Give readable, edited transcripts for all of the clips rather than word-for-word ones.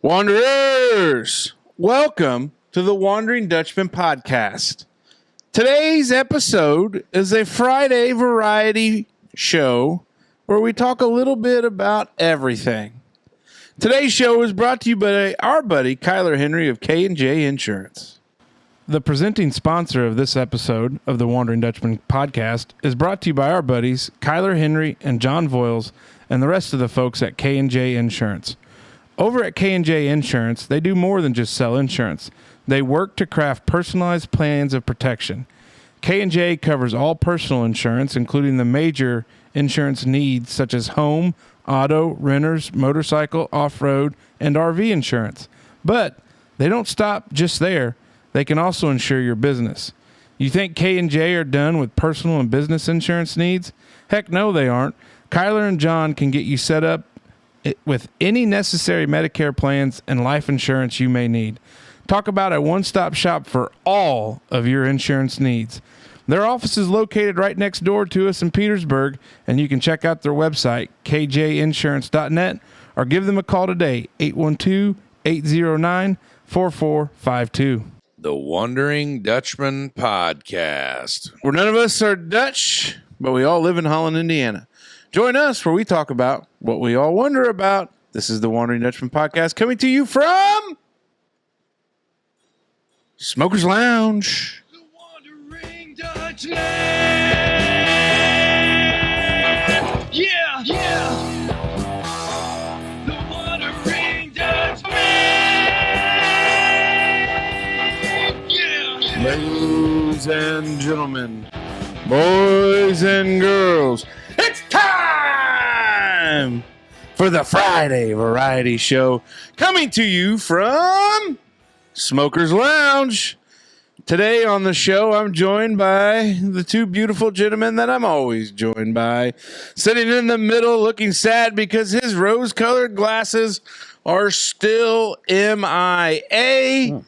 Wanderers, welcome to the Wondering Dutchmen podcast. Today's episode is a Friday variety show where we talk a little bit about everything. Today's show is brought to you by our buddy Kyler Henry of K&J Insurance. The presenting sponsor of this episode of the Wondering Dutchmen podcast is brought to you by our buddies Kyler Henry and John Voiles and the rest of the folks at K&J Insurance. Over at K&J Insurance, they do more than just sell insurance. They work to craft personalized plans of protection. K&J covers all personal insurance, including the major insurance needs such as home, auto, renters, motorcycle, off-road, and RV insurance. But they don't stop just there. They can also insure your business. You think K&J are done with personal and business insurance needs? Heck no, they aren't. Kyler and John can get you set up with any necessary Medicare plans and life insurance you may need. Talk about a one-stop shop for all of your insurance needs. Their office is located right next door to us in Petersburg, and you can check out their website, kjinsurance.net, or give them a call today, 812-809-4452. The Wondering Dutchmen podcast. Where none of us are Dutch, but we all live in Holland, Indiana. Join us where we talk about what we all wonder about. This is the Wondering Dutchmen podcast coming to you from Smoker's Lounge. The Wondering Dutchmen. Yeah. The Wondering Dutchmen. Yeah. Ladies and gentlemen, boys and girls, it's time for the Friday variety show coming to you from Smoker's Lounge. Today on the show, I'm joined by the two beautiful gentlemen that I'm always joined by. Sitting in the middle looking sad because his rose-colored glasses are still MIA.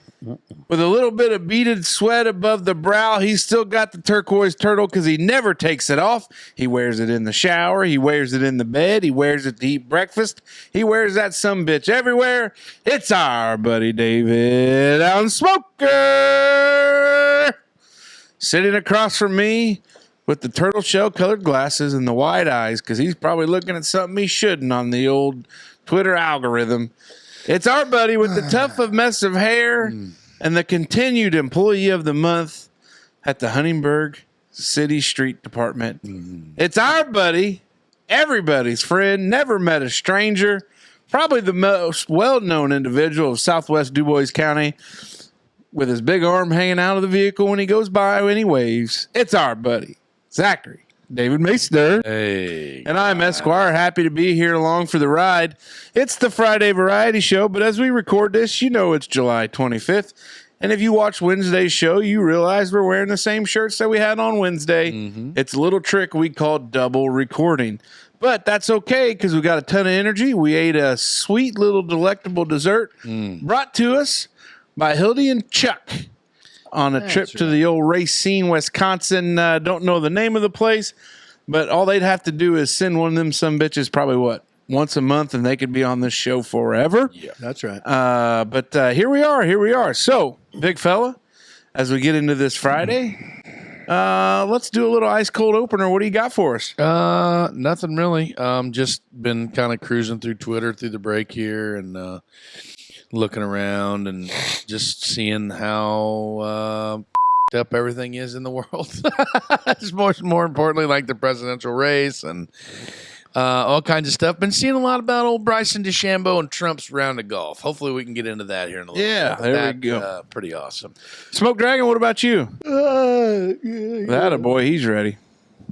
With a little bit of beaded sweat above the brow, he's still got the turquoise turtle because he never takes it off. He wears it in the shower. He wears it in the bed. He wears it to eat breakfast. He wears that sumbitch everywhere. It's our buddy David Allen Smoker. Sitting across from me with the turtle shell colored glasses and the wide eyes because he's probably looking at something he shouldn't on the old Twitter algorithm. It's our buddy with the tough of mess of hair and the continued employee of the month at the Huntingburg City Street Department. It's our buddy, everybody's friend, never met a stranger, probably the most well-known individual of Southwest DuBois County, with his big arm hanging out of the vehicle when he goes by when he waves. It's our buddy, Zachary David Maester. Hey. And I'm Esquire, happy to be here along for the ride. It's the Friday Variety Show, but as we record this, you know it's July 25th. And if you watch Wednesday's show, you realize we're wearing the same shirts that we had on Wednesday. It's a little trick we call double recording. But that's okay because we got a ton of energy. We ate a sweet little delectable dessert brought to us by Hildy and Chuck on a trip to the old Racine, Wisconsin. Don't know the name of the place, but all they'd have to do is send one of them some bitches probably, once a month, and they could be on this show forever. Yeah, that's right. But here we are. So, big fella, as we get into this Friday, let's do a little ice-cold opener. What do you got for us? Nothing really. Just been kind of cruising through Twitter through the break here and looking around and just seeing how up everything is in the world. It's more importantly like the presidential race and all kinds of stuff. Been seeing a lot about old Bryson DeChambeau and Trump's round of golf. Hopefully we can get into that here in a little bit. Yeah, there we go. Pretty awesome. Smoke Dragon, what about you? That a boy, he's ready.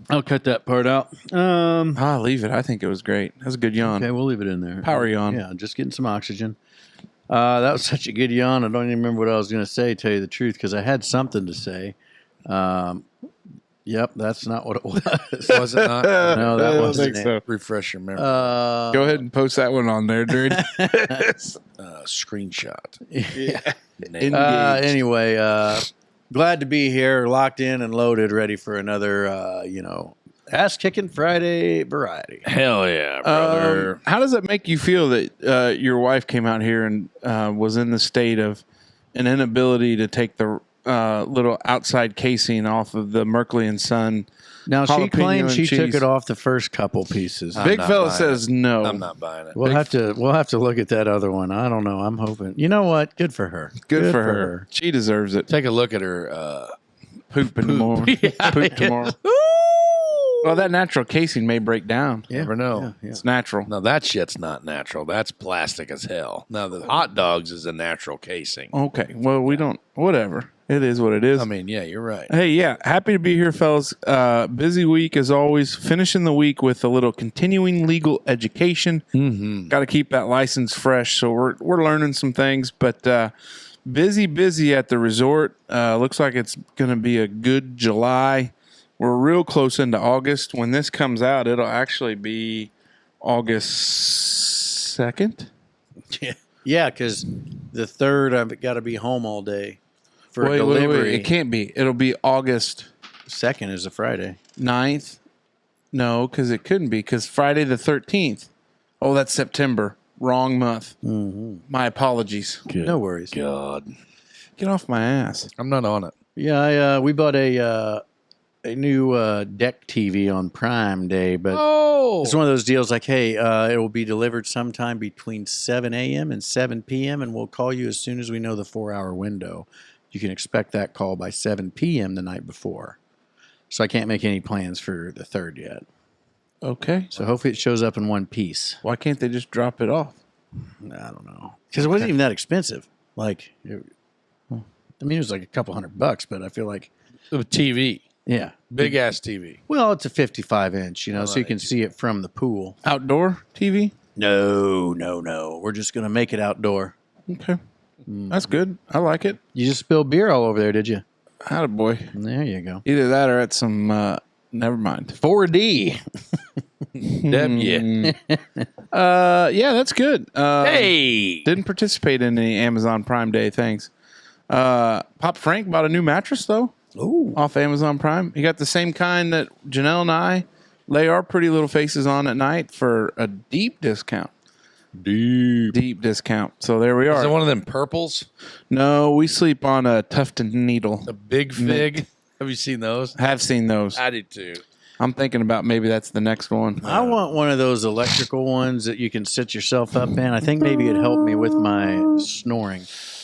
I'll cut that part out. I'll leave it. I think it was great. That was a good yawn. Okay, we'll leave it in there. Power yawn. Yeah, just getting some oxygen. That was such a good yawn. I don't even remember what I was going to say, tell you the truth, because I had something to say. Yep, that's not what it was. Was it not? No, that wasn't so. Refresh your memory. Go ahead and post that one on there, dude. Screenshot. Yeah. Engaged. Anyway, glad to be here, locked in and loaded, ready for another, Ass Kicking Friday variety. Hell yeah, brother. How does it make you feel that your wife came out here and was in the state of an inability to take the little outside casing off of the Merkley and Son? Now, she Jalapeno claims she and took cheese. it off the first couple pieces. I'm Big not fella buying says no. I'm not buying it. We'll have to look at that other one. I don't know. I'm hoping. You know what? Good for her. Good for her. She deserves it. Take a look at her. Poop in the morning. Yeah. Poop tomorrow. Well, that natural casing may break down. Yeah. Never know. Yeah. It's natural. No, that shit's not natural. That's plastic as hell. Now, the hot dogs is a natural casing. Okay. Well, we don't. Whatever. It is what it is. I mean, yeah, you're right. Hey, yeah. Happy to be here, fellas. Busy week as always. Finishing the week with a little continuing legal education. Mm-hmm. Got to keep that license fresh. So we're learning some things, but busy at the resort. Looks like it's going to be a good July. We're real close into August. When this comes out, it'll actually be August 2nd. Yeah, because the 3rd, I've got to be home all day for delivery. Wait. It can't be. It'll be August 2nd is a Friday. 9th. No, because it couldn't be, because Friday the 13th. Oh, that's September. Wrong month. Mm-hmm. My apologies. Good No worries. God. Get off my ass. I'm not on it. Yeah, we bought a new deck TV on Prime Day, but it's one of those deals like, hey, it will be delivered sometime between 7 a.m. and 7 p.m., and we'll call you as soon as we know the 4-hour window. You can expect that call by 7 p.m. the night before. So I can't make any plans for the 3rd yet. Okay. So hopefully it shows up in one piece. Why can't they just drop it off? I don't know. Because it wasn't even that expensive. Like, it was like a couple $100, but I feel like, The TV. yeah. Big ass TV. Well, it's a 55-inch, so you Right. can see it from the pool. Outdoor TV? No. We're just going to make it outdoor. Okay. That's good. I like it. You just spilled beer all over there, did you? Attaboy. There you go. Either that or at some, never mind. 4D. W. Yeah, that's good. Hey. Didn't participate in any Amazon Prime Day things. Pop Frank bought a new mattress, though, Ooh. off Amazon Prime. He got the same kind that Janelle and I lay our pretty little faces on at night for a deep discount. Deep discount. So there we Is are. it one of them purples? No, we sleep on a Tufted needle. The big fig? Have you seen those? Have seen those. I did too. I'm thinking about maybe that's the next one. I want one of those electrical ones that you can sit yourself up in. I think maybe it'd help me with my snoring.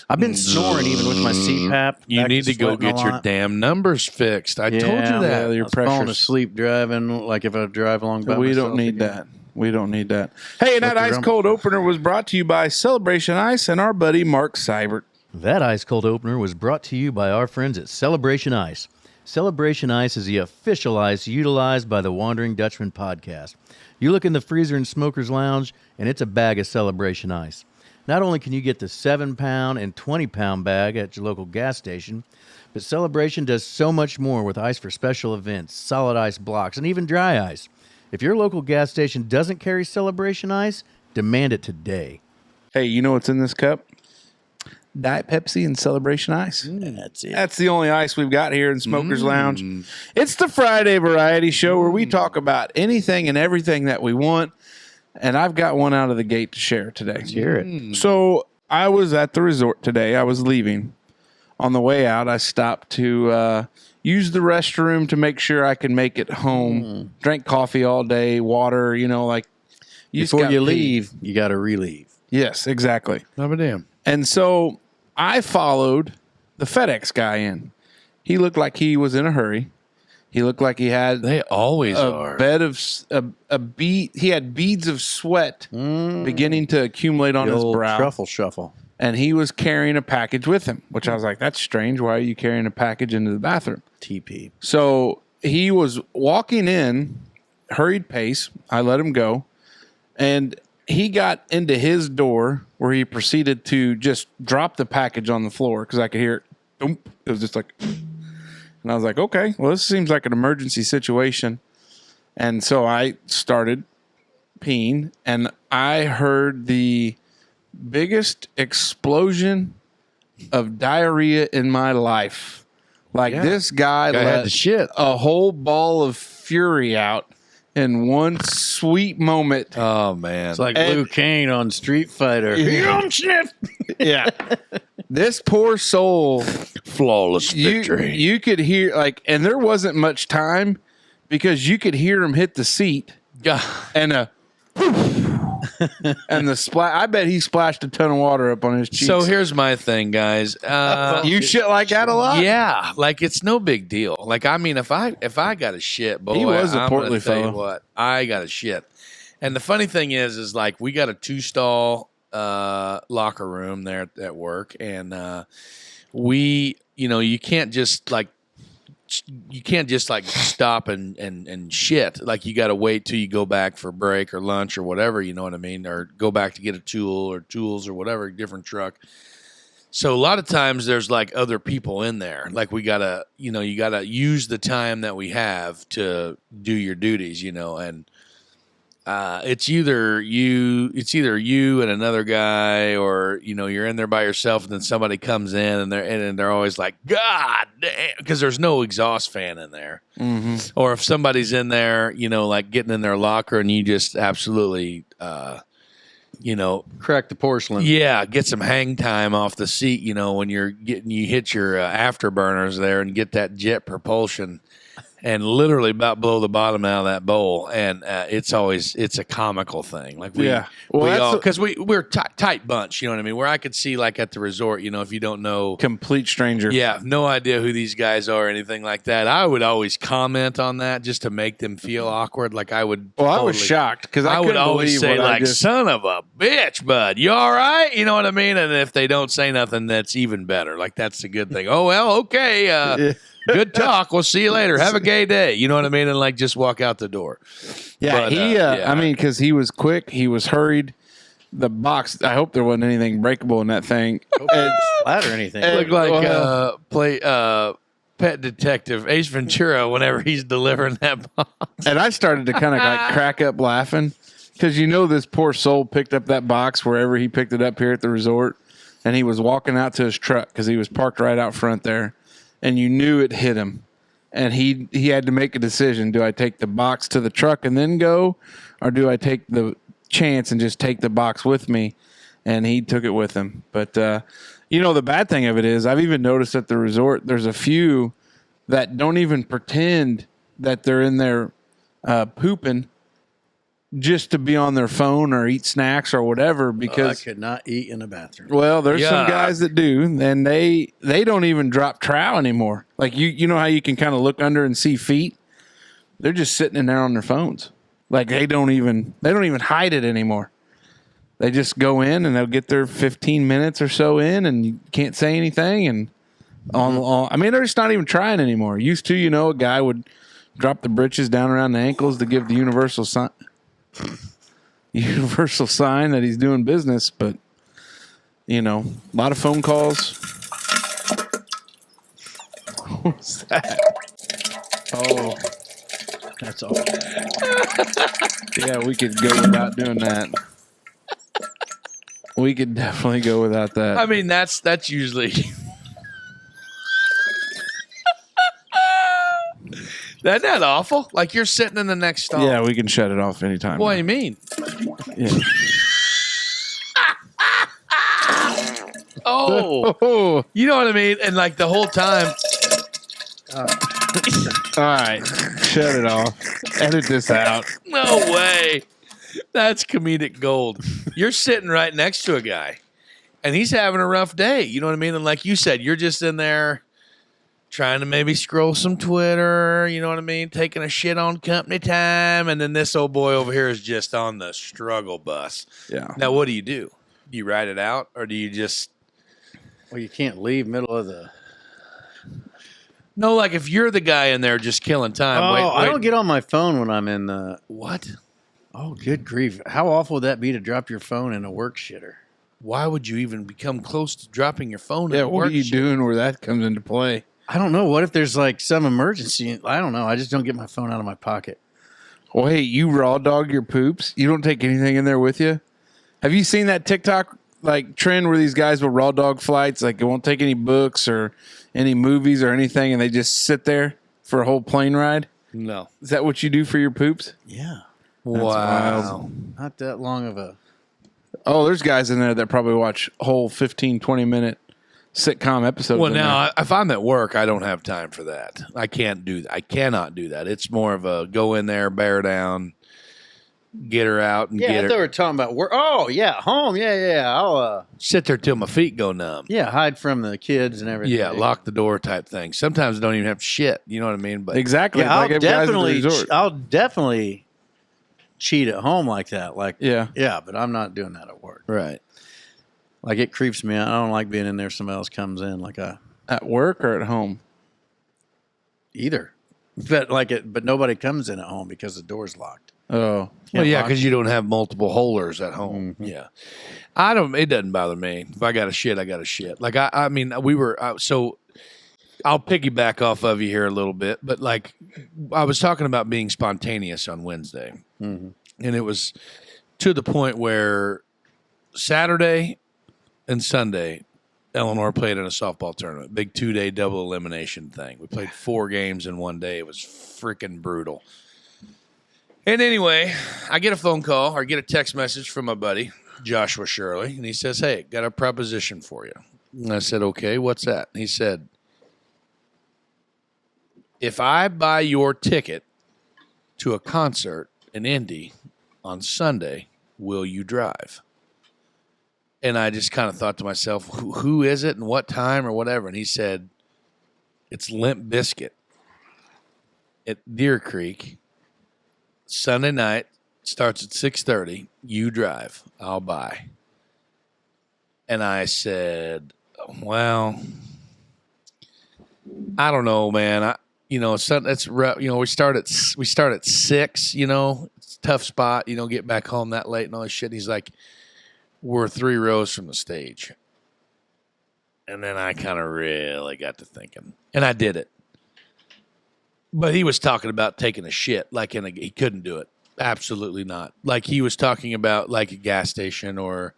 I've been snoring even with my CPAP. You Back need to go sweating a get your lot. damn numbers fixed. I told you Yeah, that. your I was falling pressures. asleep driving, like if I drive along by We myself don't need again. that. We don't need that. Hey, and that Look ice around. cold opener was brought to you by Celebration Ice and our buddy Mark Seibert. That ice cold opener was brought to you by our friends at Celebration Ice. Celebration Ice is the official ice utilized by the Wondering Dutchmen podcast. You look in the freezer in Smoker's Lounge, and it's a bag of Celebration Ice. Not only can you get the 7-pound and 20-pound bag at your local gas station, but Celebration does so much more with ice for special events, solid ice blocks, and even dry ice. If your local gas station doesn't carry Celebration Ice, demand it today. Hey, you know what's in this cup? Diet Pepsi and Celebration Ice. That's it. That's the only ice we've got here in Smoker's Lounge. It's the Friday variety show where we talk about anything and everything that we want. And I've got one out of the gate to share today. Hear it. So I was at the resort today. I was leaving. On the way out, I stopped to use the restroom to make sure I could make it home. Drank coffee all day, water, you just Before gotta you pee. leave, you got to relieve. Yes, exactly. Not a damn. And so I followed the FedEx guy in. He looked like he was in a hurry. He looked like he had They always a are. bed of he had beads of sweat beginning to accumulate on The his old brow. truffle shuffle. And he was carrying a package with him, which I was like, that's strange. Why are you carrying a package into the bathroom? TP. So he was walking in, hurried pace. I let him go. And he got into his door where he proceeded to just drop the package on the floor because I could hear it. Thump. It was just like, and I was like, okay, well, this seems like an emergency situation. And so I started peeing, and I heard the biggest explosion of diarrhea in my life Like this guy had let the shit. a whole ball of fury out in one sweet moment. Oh man, It's like Liu Kang on Street Fighter. Yeah. This poor soul, flawless victory. you could hear and there wasn't much time because you could hear him hit the seat and and the splash. I bet he splashed a ton of water up on his cheeks. So here's my thing, guys. You shit like that a lot? Yeah, like it's no big deal. Like I mean, if I got a shit, boy, He was a I'm portly gonna tell you fellow. what, I got a shit. And the funny thing is like we got a 2-stall locker room there at work, and you can't just like stop and shit. Like you got to wait till you go back for break or lunch or whatever, you know what I mean? Or go back to get a tool or tools or whatever, different truck. So a lot of times there's like other people in there. Like we gotta, you gotta use the time that we have to do your duties, and it's either you and another guy, or you're in there by yourself, and then somebody comes in and they're always like, God damn, because there's no exhaust fan in there. Mm-hmm. Or if somebody's in there, like getting in their locker, and you just absolutely, Crack the porcelain. yeah, get some hang time off the seat. When you hit your afterburners there and get that jet propulsion. And literally about blow the bottom out of that bowl, and it's a comical thing. Like we're tight bunch, you know what I mean. Where I could see like at the resort, if you don't know, complete stranger. yeah, no idea who these guys are or anything like that. I would always comment on that just to make them feel awkward. Like I would. Well, I was shocked because I would always say like, "Son of a bitch, bud, you all right?" You know what I mean. And if they don't say nothing, that's even better. Like that's the good thing. Oh well, okay. Good talk. We'll see you later. Have a gay day. You know what I mean? And like just walk out the door. Yeah, But, I mean, because he was quick, he was hurried. The box. I hope there wasn't anything breakable in that thing. Flat or anything. It looked like Pet Detective Ace Ventura whenever he's delivering that box. And I started to kind of like crack up laughing because this poor soul picked up that box wherever he picked it up here at the resort, and he was walking out to his truck because he was parked right out front there. And you knew it hit him, and he had to make a decision: do I take the box to the truck and then go, or do I take the chance and just take the box with me? And he took it with him. But the bad thing of it is, I've even noticed at the resort there's a few that don't even pretend that they're in there pooping just to be on their phone or eat snacks or whatever, because I could not eat in a bathroom. Well, there's some guys that do, and they don't even drop trow anymore. Like you know how you can kind of look under and see feet? They're just sitting in there on their phones. Like they don't even hide it anymore. They just go in and they'll get their 15 minutes or so in, and you can't say anything. And I mean, they're just not even trying anymore. Used to, a guy would drop the britches down around the ankles to give the universal sign that he's doing business, but a lot of phone calls. What's that? Oh, That's all. yeah, we could go without doing that. We could definitely go without that. I mean, that's usually. That's not awful. Like you're sitting in the next stall. Yeah, we can shut it off anytime. What do you mean? Yeah. Oh, you know what I mean? And like the whole time. All right, shut it off. Edit this out. No way. That's comedic gold. You're sitting right next to a guy, and he's having a rough day. You know what I mean? And like you said, you're just in there trying to maybe scroll some Twitter, you know what I mean? Taking a shit on company time. And then this old boy over here is just on the struggle bus. Yeah. Now, what do? Do you ride it out, or do you just... Well, you can't leave middle of the... No, like if you're the guy in there just killing time. Oh, wait. I don't get on my phone when I'm in the... What? Oh, good grief. How awful would that be to drop your phone in a work shitter? Why would you even become close to dropping your phone? Yeah, in a what work are you shitter? doing where that comes into play? I don't know. What if there's like some emergency? I don't know. I just don't get my phone out of my pocket. Wait, you raw dog your poops? You don't take anything in there with you? Have you seen that TikTok like trend where these guys will raw dog flights, like they won't take any books or any movies or anything, and they just sit there for a whole plane ride? No. Is that what you do for your poops? Yeah. Wow. wild. Not that long of a. Oh, there's guys in there that probably watch whole 15, 20-minute sitcom episodes. Well, in now, there. if I'm at work, I don't have time for that. I can't do that. I cannot do that. It's more of a go in there, bear down, get her out, and Yeah, I get thought we her. were talking about work. Oh, yeah, home. Yeah. I'll Sit there till my feet go numb. hide from the kids and everything. Yeah, lock the door type thing. Sometimes I don't even have to shit. You know what I mean? But Exactly. Yeah, like guys at the resort. I'll definitely cheat at home like that. Like, Yeah. but I'm not doing that at work. right. Like, it creeps me out. I don't like being in there. Somebody else comes in. Like, At work or at home? either. But nobody comes in at home because the door's locked. Oh. Well, yeah, lock because you don't have multiple holers at home. Mhm. Yeah, I don't. It doesn't bother me. If I got a shit, I got a shit. Like I mean, we were so. I'll piggyback off of you here a little bit, but like I was talking about being spontaneous on Wednesday, Mm-hmm. and it was to the point where Saturday and Sunday, Eleanor played in a softball tournament, big 2-day double elimination thing. We played 4 games in one day. It was freaking brutal. And anyway, I get a phone call or get a text message from my buddy, Joshua Shirley, and he says, "Hey, got a proposition for you." And I said, "Okay, what's that?" He said, "If I buy your ticket to a concert in Indy on Sunday, will you drive?" And I just kind of thought to myself, who is it and what time or whatever? And he said, "It's Limp Bizkit at Deer Creek. Sunday night, starts at 6:30. You drive. I'll buy." And I said, "Well, I don't know, man. It's rough. We start at 6. It's a tough spot. Get back home that late and all this shit." He's like, "We're 3 rows from the stage." And then I kind of really got to thinking, and I did it. But he was talking about taking a shit, he couldn't do it. Absolutely not. Like he was talking about like a gas station or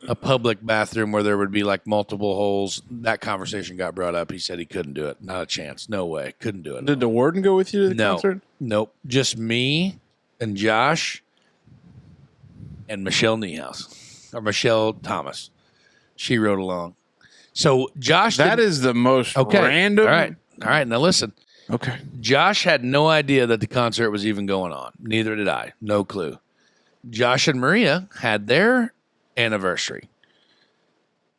a public bathroom where there would be like multiple holes. That conversation got brought up. He said he couldn't do it. Not a chance. No way. Couldn't do it. Did the warden go with you to the No. concert? Nope. Just me and Josh and Michelle Niehaus or Michelle Thomas. She rode along. So Josh, That is the most random. All right. Now listen. Okay. Josh had no idea that the concert was even going on. Neither did I. No clue. Josh and Maria had their anniversary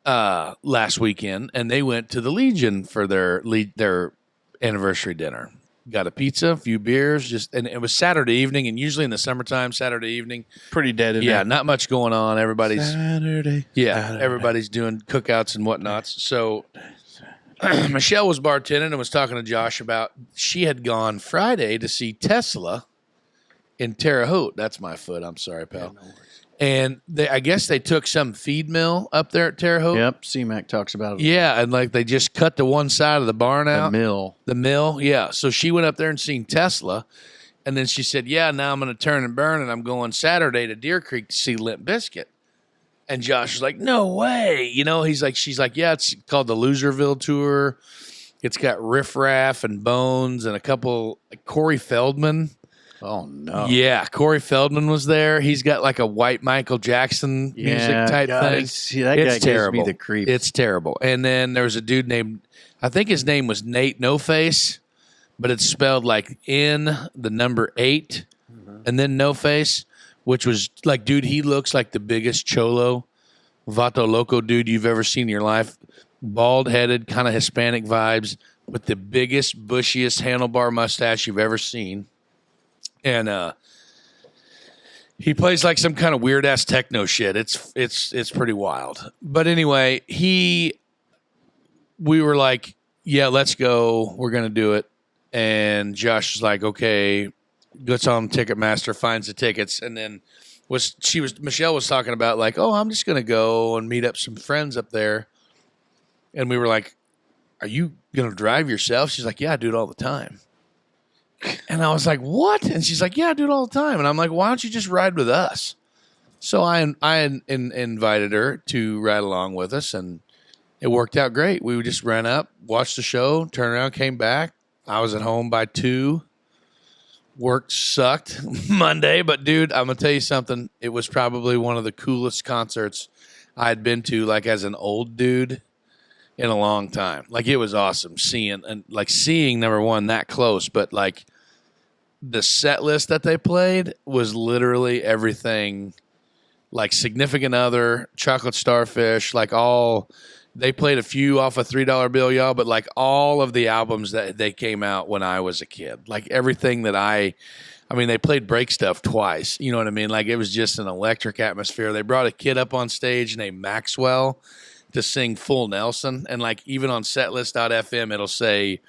last weekend, and they went to the Legion for their anniversary dinner. Got a pizza, a few beers, and it was Saturday evening, and usually in the summertime, Saturday evening, Pretty dead in yeah, there. not much going on. Everybody's Saturday. everybody's doing cookouts and whatnots. So Michelle was bartending and was talking to Josh about she had gone Friday to see Tesla in Terre Haute. That's my foot. I'm sorry, pal. And I guess they took some feed mill up there at Terre Haute. Yep, C-Mac talks about it. Yeah, and like they just cut the one side of the barn out. The mill. The mill, yeah. So she went up there and seen Tesla. And then she said, "Yeah, now I'm going to turn and burn, and I'm going Saturday to Deer Creek to see Limp Bizkit." And Josh was like, "No way." She's like, "Yeah, it's called the Loserville Tour. It's got Riff Raff and Bones and a couple, Corey Feldman." Oh, no. Yeah, Corey Feldman was there. He's got like a white Michael Jackson music type thing. See, that It's guy terrible. gives me the creep. It's terrible. And then there was a dude named, I think his name was Nate No Face, but it's spelled like N, the number 8, and then No Face, which was like, dude, he looks like the biggest cholo, vato loco dude you've ever seen in your life. Bald headed, kind of Hispanic vibes, with the biggest, bushiest handlebar mustache you've ever seen. And he plays like some kind of weird ass techno shit. It's pretty wild. But anyway, we were like, "Yeah, let's go. We're gonna do it." And Josh was like, "Okay," gets on Ticketmaster, finds the tickets, and then Michelle was talking about like, "Oh, I'm just gonna go and meet up some friends up there." And we were like, "Are you gonna drive yourself?" She's like, "Yeah, I do it all the time." And I was like, "What?" And she's like, "Yeah, I do it all the time." And I'm like, "Why don't you just ride with us?" So I invited her to ride along with us, and it worked out great. We just ran up, watched the show, turned around, came back. I was at home by 2. Work sucked Monday, but dude, I'm gonna tell you something. It was probably one of the coolest concerts I had been to, like as an old dude, in a long time. Like it was awesome seeing number one that close, but like the set list that they played was literally everything. Like Significant Other, Chocolate Starfish, like all. They played a few off a $3 bill, y'all, but like all of the albums that they came out when I was a kid, like everything that I mean, they played Break Stuff twice. You know what I mean? Like it was just an electric atmosphere. They brought a kid up on stage named Maxwell to sing Full Nelson. And like even on setlist.fm, it'll say,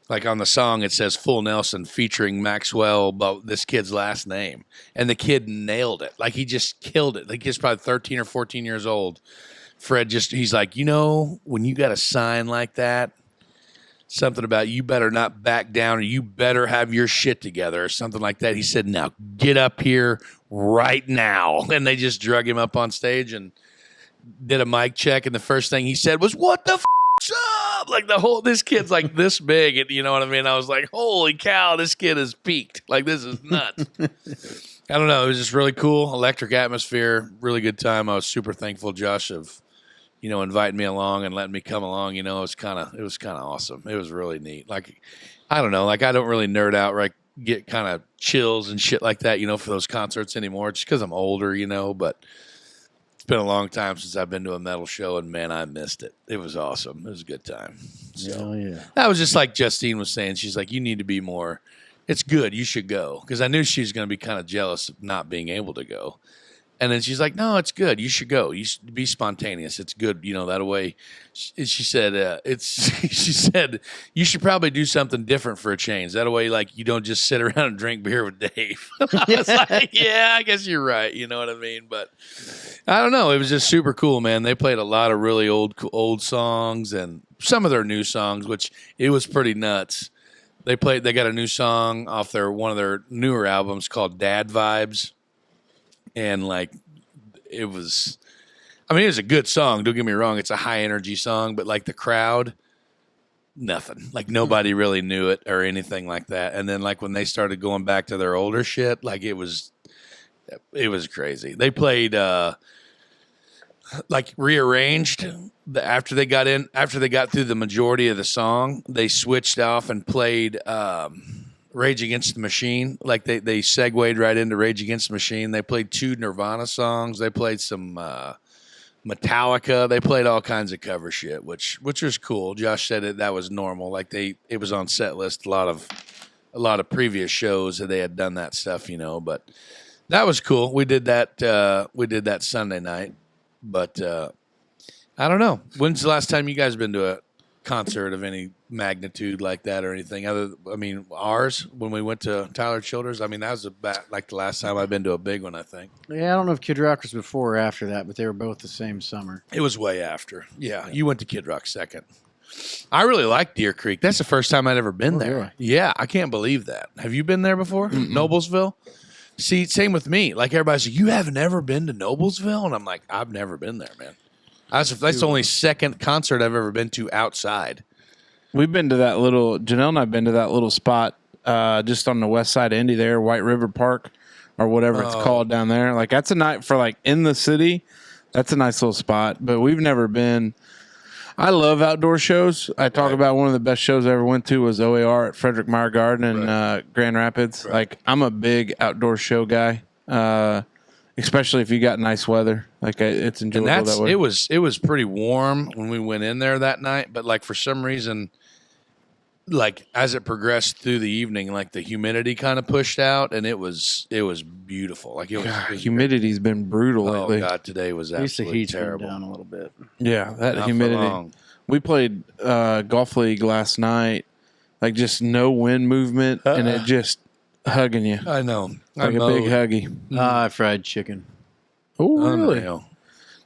like on the song, it says Full Nelson featuring Maxwell, but this kid's last name. And the kid nailed it. Like he just killed it. Like he's probably 13 or 14 years old. Fred he's like, when you got a sign like that, something about you better not back down or you better have your shit together or something like that. He said, now get up here right now. And they just drug him up on stage and did a mic check. And the first thing he said was, what the f***'s up? Like this kid's like this big. And you know what I mean? I was like, holy cow, this kid is peaked. Like this is nuts. I don't know. It was just really cool. Electric atmosphere. Really good time. I was super thankful, Josh, of inviting me along and letting me come along. It was kind of awesome. It was really neat. Like, I don't know, like I don't really nerd out, right? Get kind of chills and shit like that, for those concerts anymore, just because I'm older, but it's been a long time since I've been to a metal show, and man, I missed it. It was awesome. It was a good time. So yeah. That was just like Justine was saying. She's like, you need to be more, it's good. You should go. Because I knew she was going to be kind of jealous of not being able to go. And then she's like, no, it's good. You should go. You should be spontaneous. It's good. That way, she said, she said, you should probably do something different for a change. That way, like, you don't just sit around and drink beer with Dave. I was like, yeah, I guess you're right. You know what I mean? But I don't know. It was just super cool, man. They played a lot of really old songs and some of their new songs, which it was pretty nuts. They got a new song off one of their newer albums called Dad Vibes. And like, it was a good song. Don't get me wrong. It's a high energy song, but like the crowd, nothing. Like nobody really knew it or anything like that. And then like when they started going back to their older shit, like it was crazy. They played, like rearranged after they got through the majority of the song, they switched off and played, Rage Against the Machine. Like they segued right into Rage Against the Machine. They played 2 Nirvana songs. They played some Metallica. They played all kinds of cover shit, which was cool. Josh said that was normal. Like it was on set list. A lot of previous shows that they had done that stuff, but that was cool. We did that Sunday night, but I don't know. When's the last time you guys been to a concert of any magnitude like that or anything ours when we went to Tyler Childers, that was about like the last time I've been to a big one, I think. Yeah, I don't know if Kid Rock was before or after that, but they were both the same summer. It was way after. Yeah. You went to Kid Rock second. I really like Deer Creek. That's the first time I'd ever been there. Really? Yeah, I can't believe that. Have you been there before? Mm-mm. Noblesville? See, same with me. Like everybody's like, you haven't ever been to Noblesville? And I'm like, I've never been there, man. That's the only second concert I've ever been to outside. We've been to Janelle and I've been to that little spot just on the west side of Indy there, White River Park or whatever it's called down there. Like that's a night for like in the city. That's a nice little spot, but we've never been. I love outdoor shows. I talk about one of the best shows I ever went to was OAR at Frederick Meyer Garden in Grand Rapids. Right. Like I'm a big outdoor show guy. Especially if you got nice weather, like it's enjoyable that way. It was pretty warm when we went in there that night, but like for some reason, like as it progressed through the evening, like the humidity kind of pushed out, and it was beautiful. Like it was humidity's been brutal lately. Oh God, today was absolutely terrible. Down a little bit. Yeah, that humidity. We played golf league last night, like just no wind movement, and it just hugging you. I know. Like a big huggy. I fried chicken. Oh, really?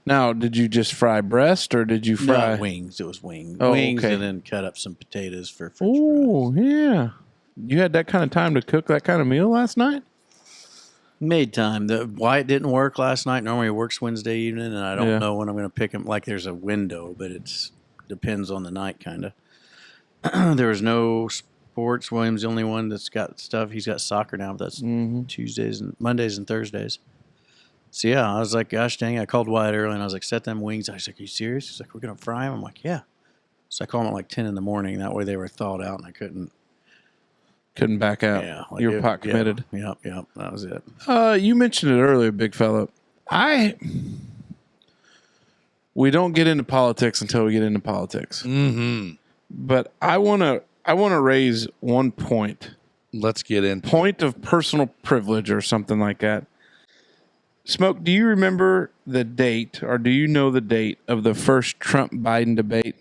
Now, did you just fry breast or did you fry? No, wings. It was wings. Oh, wings okay. And then cut up some potatoes for French fries. Oh, yeah. You had that kind of time to cook that kind of meal last night? Made time. Wyatt didn't work last night. Normally he works Wednesday evening, and I don't know when I'm going to pick him. Like there's a window, but it depends on the night, kind of. There was no sports. William's the only one that's got stuff. He's got soccer now, but that's Tuesdays and Mondays and Thursdays. So yeah, I was like, gosh dang! I called Wyatt early, and I was like, set them wings. I was like, are you serious? He's like, we're going to fry them. I'm like, yeah. So I called him at like 10 in the morning. That way they were thawed out, and I couldn't back out. Yeah, You were pot committed. Yep. That was it. You mentioned it earlier, big fella. We don't get into politics until we get into politics. Mm-hmm. But I want to raise one point. Let's get in. Point of personal privilege or something like that. Smoke, do you remember the date, or do you know the date of the first Trump-Biden debate?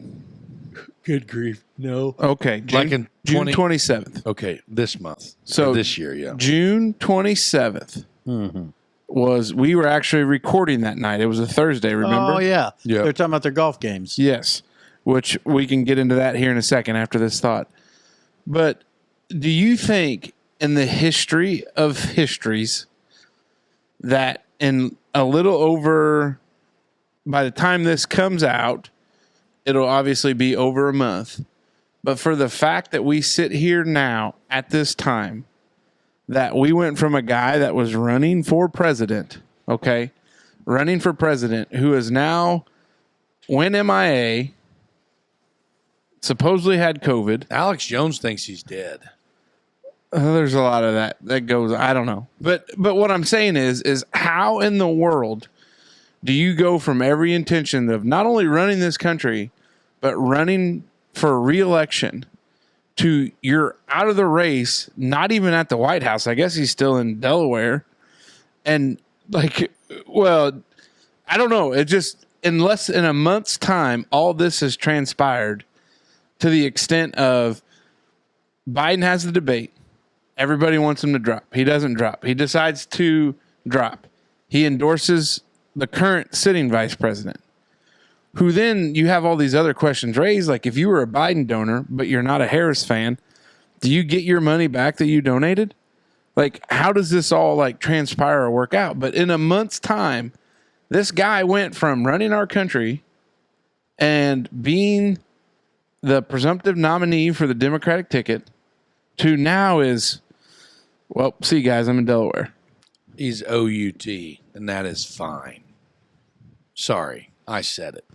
Good grief. No. Okay. June 27th. Okay, this month. So this year, yeah. June 27th we were actually recording that night. It was a Thursday, remember? Oh, yeah. Yeah. They're talking about their golf games. Yes, which we can get into that here in a second after this thought. But do you think in the history of histories that in a little over, by the time this comes out, it'll obviously be over a month. But for the fact that we sit here now at this time, that we went from a guy that was running for president, running for president, who is now went MIA, supposedly had COVID. Alex Jones thinks he's dead. There's a lot of that goes, I don't know. But what I'm saying is how in the world do you go from every intention of not only running this country, but running for re-election to you're out of the race, not even at the White House. I guess he's still in Delaware. And I don't know. It just, in less than a month's time, all this has transpired to the extent of Biden has the debate. Everybody wants him to drop. He doesn't drop. He decides to drop. He endorses the current sitting vice president, who then you have all these other questions raised. Like if you were a Biden donor, but you're not a Harris fan, do you get your money back that you donated? Like, how does this all like transpire or work out? But in a month's time, this guy went from running our country and being the presumptive nominee for the Democratic ticket to now is, well, see guys, I'm in Delaware. He's OUT, and that is fine. Sorry, I said it.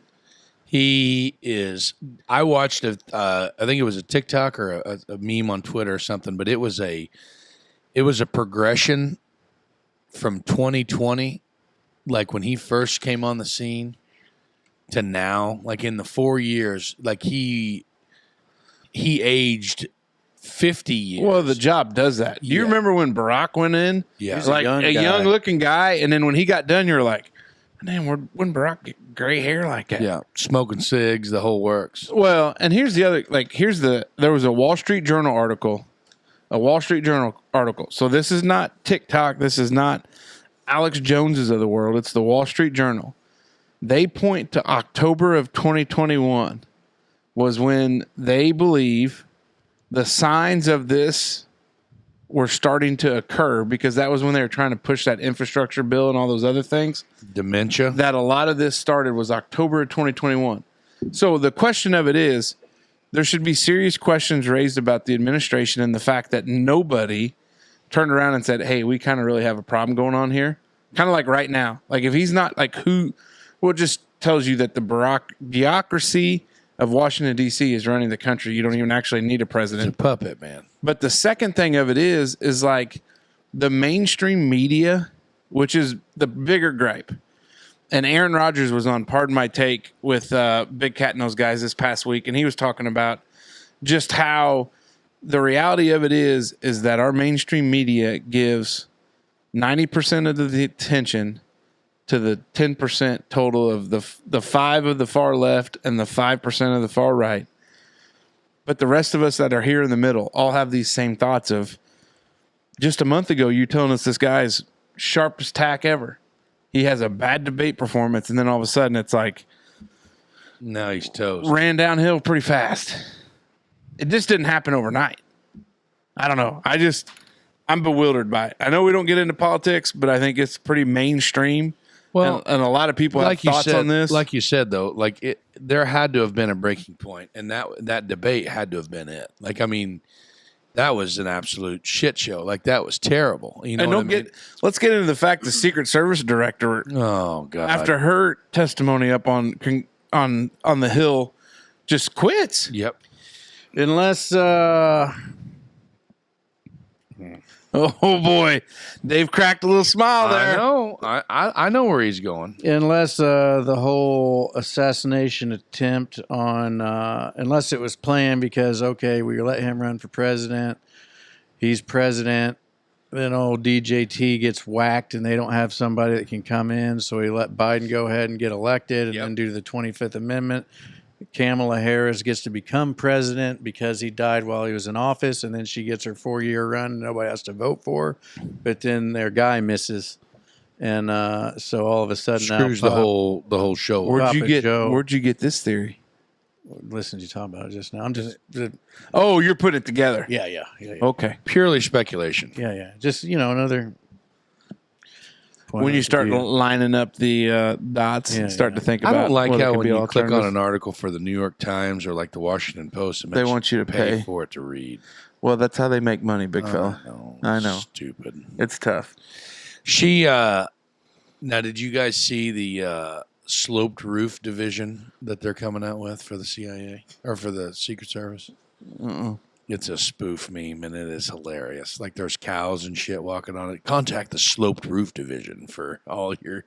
He is. I watched I think it was a TikTok or a meme on Twitter or something, but it was a progression from 2020, like when he first came on the scene, to now. Like in the 4 years, like he aged 50 years. Well, the job does that. Do you remember when Barack went in? Yeah. He was like a young looking guy, and then when he got done, you're like, man, when Barack get gray hair like that? Yeah, smoking cigs, the whole works. Well, and here's the other, there was a Wall Street Journal article. So this is not TikTok. This is not Alex Joneses of the world. It's the Wall Street Journal. They point to October of 2021 was when they believe the signs of this were starting to occur, because that was when they were trying to push that infrastructure bill and all those other things. Dementia. That a lot of this started was October of 2021. So the question of it is, there should be serious questions raised about the administration and the fact that nobody turned around and said, hey, we kind of really have a problem going on here. Kind of like right now. Like if he's not like well, it just tells you that the bureaucracy of Washington, D.C. is running the country. You don't even actually need a president. It's a puppet, man. But the second thing of it is like the mainstream media, which is the bigger gripe. And Aaron Rodgers was on Pardon My Take with Big Cat and those guys this past week, and he was talking about just how the reality of it is that our mainstream media gives 90% of the attention to the 10% total of the 5 of the far left and the 5% of the far right. But the rest of us that are here in the middle all have these same thoughts of, just a month ago, you telling us this guy's sharpest tack ever. He has a bad debate performance, and then all of a sudden it's like, now he's toast. Ran downhill pretty fast. It just didn't happen overnight. I don't know. I'm bewildered by it. I know we don't get into politics, but I think it's pretty mainstream. Well, and a lot of people have thoughts on this. Like you said, though, like there had to have been a breaking point, and that debate had to have been it. Like, I mean, that was an absolute shit show. Like, that was terrible. You know, and what I mean? Let's get into the fact the Secret Service director, oh god, after her testimony up on the Hill, just quits. Yep. Unless Oh boy, Dave cracked a little smile there. I know. I know where he's going. unless the whole assassination attempt on unless it was planned because we let him run for president, he's president, then old DJT gets whacked and they don't have somebody that can come in, so he let Biden go ahead and get elected, and then do the 25th Amendment. Kamala Harris gets to become president because he died while he was in office, and then she gets her 4-year run and nobody has to vote for her. But then their guy misses. And so all of a sudden Screws now, the whole show. Where'd you Puppet Joe. get this theory? Listen to you talk about it just now. I'm just Oh, you're putting it together. yeah. Okay. Purely speculation. Yeah. Just another point When you of start view. lining up the dots and start to think I about don't like what it how could when be you click on alternatives. an article for the New York Times or like the Washington Post, it They makes want you to pay. for it to read. Well, that's how they make money, big fella. I know. Stupid. It's tough. She now, did you guys see the sloped roof division that they're coming out with for the CIA or for the Secret Service? It's a spoof meme, and it is hilarious. Like, there's cows and shit walking on it. Contact the sloped roof division for all your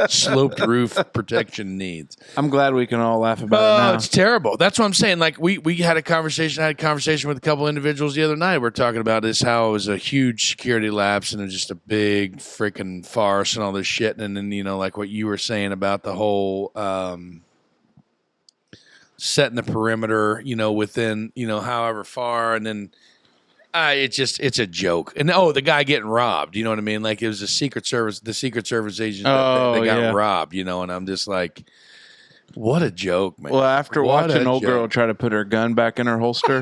sloped roof protection needs. I'm glad we can all laugh about it now. It's terrible. That's what I'm saying. Like, we had a conversation. I had a conversation with a couple individuals the other night. We're talking about this, how it was a huge security lapse and it was just a big freaking farce and all this shit. And then, like what you were saying about the whole setting the perimeter, within, however far. And then it's a joke. And the guy getting robbed, you know what I mean? Like, it was the Secret Service agent that got robbed, and I'm just like, what a joke, man. Well, after What watching a old girl joke. try to put her gun back in her holster,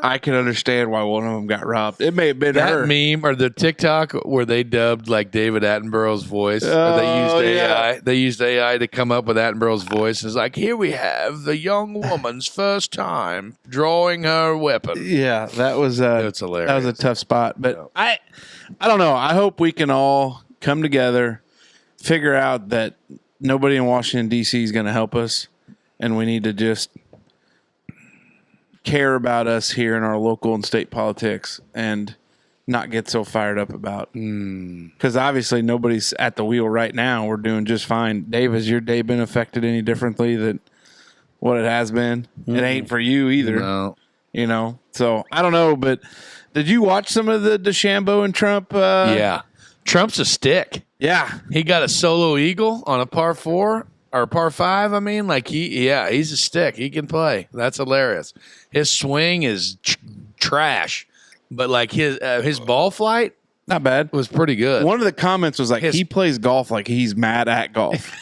I can understand why one of them got robbed. It may have been That her. meme or the TikTok where they dubbed like David Attenborough's voice. Or they used AI. yeah. They used AI to come up with Attenborough's voice. It's like, here we have the young woman's first time drawing her weapon. Yeah, that was It's hilarious. That was a tough spot, but I don't know. I hope we can all come together, figure out that nobody in Washington D.C. is going to help us, and we need to just care about us here in our local and state politics and not get so fired up about. Because obviously nobody's at the wheel right now. We're doing just fine. Dave, has your day been affected any differently than what it has been? It ain't for you either. No. So I don't know, but did you watch some of the DeChambeau and Trump? Yeah. Trump's a stick. Yeah. He got a solo eagle on a par 4 or par 5. I mean, like he's a stick. He can play. That's hilarious. His swing is trash, but like his ball flight Not bad. was pretty good. One of the comments was like, he plays golf like he's mad at golf.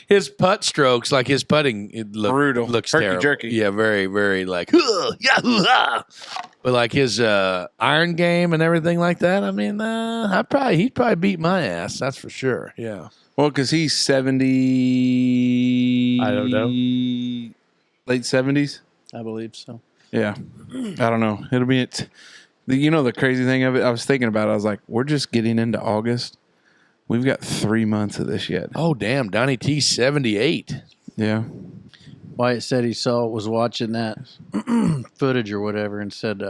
His putt strokes, like his putting, Brutal. looks Herky terrible. jerky. Yeah, very, very like, but like his iron game and everything like that. I mean, he'd probably beat my ass. That's for sure. Yeah. Well, because he's 70. I don't know. Late 70s. I believe so. Yeah. I don't know. It'll be it. The crazy thing of it, I was thinking about it. I was like, we're just getting into August. We've got 3 months of this yet. Oh, damn. Donnie T, 78. Yeah. Wyatt said he was watching that footage or whatever and said,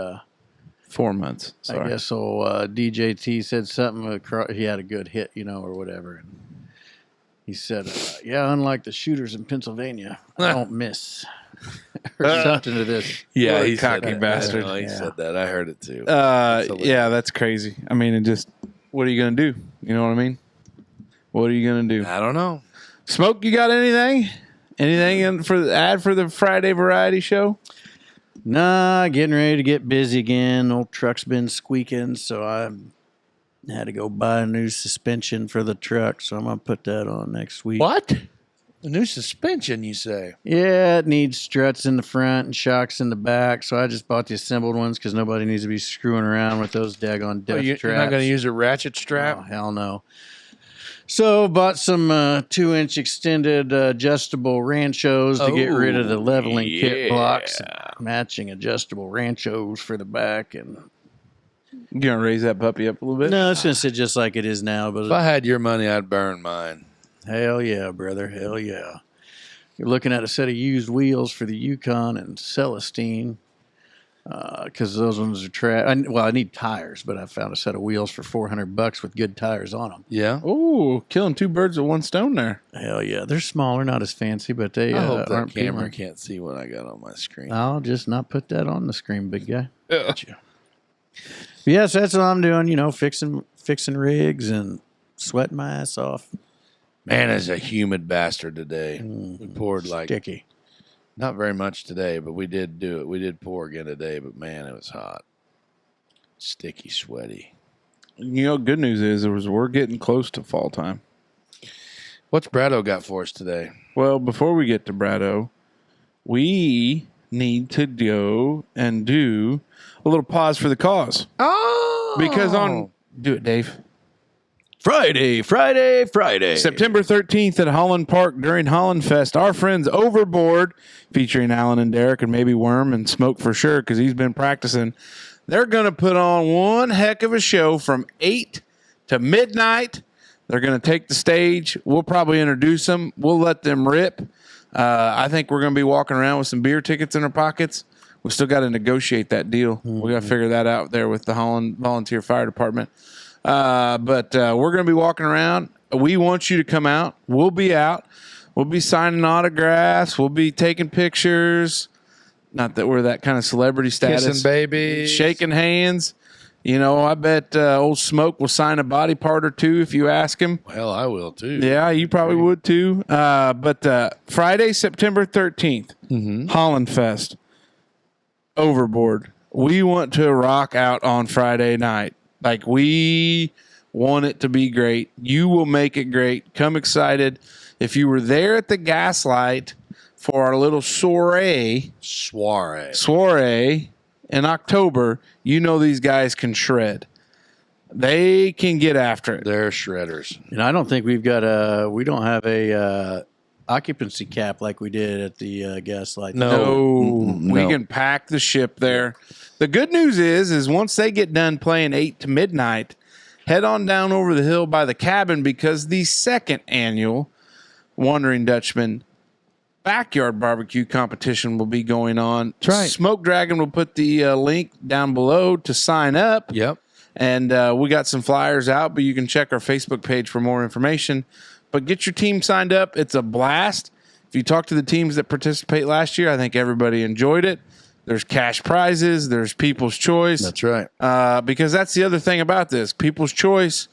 4 months. Sorry. I guess so. DJT said something. He had a good hit, or whatever. And he said, unlike the shooters in Pennsylvania, I don't miss. Or something to this. Yeah, What a he said cocky that. bastard. I know, he said that. I heard it too. Yeah, that's crazy. I mean, what are you going to do? You know what I mean? What are you going to do? I don't know. Smoke, you got anything? Anything for the Friday variety show? Nah, getting ready to get busy again. Old truck's been squeaking, so I had to go buy a new suspension for the truck. So I'm gonna put that on next week. What? A new suspension, you say? Yeah, it needs struts in the front and shocks in the back. So I just bought the assembled ones because nobody needs to be screwing around with those daggone death traps. You're not going to use a ratchet strap? Oh, hell no. So bought some 2-inch extended adjustable ranchos to get rid of the leveling kit blocks. Matching adjustable ranchos for the back. And You gonna raise that puppy up a little bit? no, it's going to sit just like it is now. But If I had your money, I'd burn mine. hell yeah, brother. Hell yeah. You're looking at a set of used wheels for the Yukon and Celestine because those ones are trash. I need tires, but I found a set of wheels for $400 with good tires on them. Yeah? Ooh, killing two birds with one stone there. Hell yeah. They're smaller, not as fancy, but they I hope that aren't camera peeling. can't see what I got on my screen. I'll just not put that on the screen, big guy. Yeah. Yes, that's what I'm doing, fixing rigs and sweating my ass off. Man, it's a humid bastard today. We poured Sticky. not very much today, but we did do it. We did pour again today, but man, it was hot. Sticky, sweaty. Good news is we're getting close to fall time. What's Brado got for us today? Well, before we get to Brado, we need to go and do a little pause for the cause. Oh! Because do it, Dave. Friday. September 13th at Holland Park during Holland Fest, our friends Overboard, featuring Alan and Derek and maybe Worm and Smoke for sure because he's been practicing. They're going to put on one heck of a show from 8 to midnight. They're going to take the stage. We'll probably introduce them. We'll let them rip. I think we're going to be walking around with some beer tickets in our pockets. We still got to negotiate that deal. We got to figure that out there with the Holland Volunteer Fire Department. But we're going to be walking around. We want you to come out. We'll be out. We'll be signing autographs. We'll be taking pictures. Not that we're that kind of celebrity status. Kissing babies. Shaking hands. I bet old Smoke will sign a body part or two if you ask him. Well, I will too. Yeah, you probably would too. But Friday, September 13th, Holland Fest, Overboard. We want to rock out on Friday night. Like, we want it to be great. You will make it great. Come excited. If you were there at the Gaslight for our little soiree in October, these guys can shred. They can get after it. They're shredders. And I don't think we don't have a occupancy cap like we did at the Gaslight. No, we can pack the ship there. The good news is once they get done playing 8 to midnight, head on down over the hill by the cabin because the second annual Wondering Dutchmen backyard barbecue competition will be going on. That's right. Smoke Dragon will put the link down below to sign up. Yep. And we got some flyers out, but you can check our Facebook page for more information. But get your team signed up. It's a blast. If you talk to the teams that participate last year, I think everybody enjoyed it. There's cash prizes. There's People's Choice. That's right. Because that's the other thing about this. People's Choice